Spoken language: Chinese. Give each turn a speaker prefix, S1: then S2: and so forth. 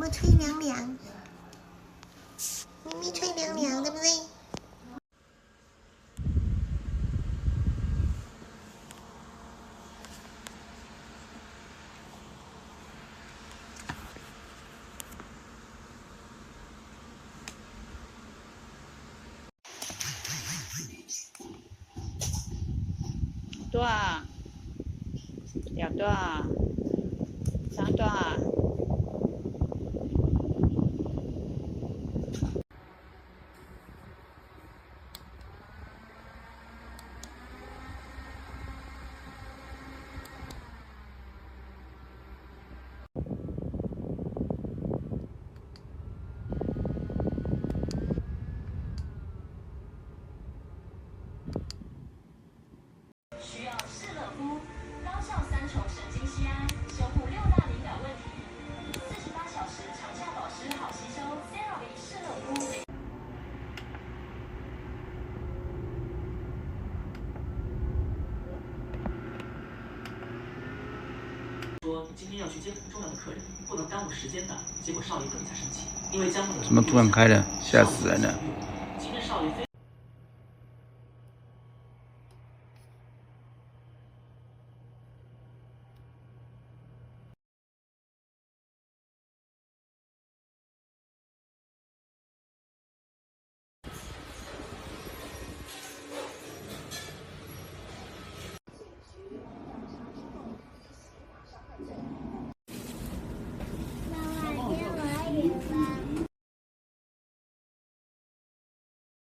S1: 妈吹凉凉，咪咪吹凉凉，对不对？
S2: 段、2段、3段。
S3: 需要士乐夫高效3重神经酰胺，修复6大敏感问题，48小时长效保湿，好吸收。CeraVe 士乐夫。
S4: 说今天要去接很重要的客人，不能耽误时间的，结果少爷更加生气，因为江木的
S5: 怎么突然开了，吓死人了！
S4: 今天少爷非。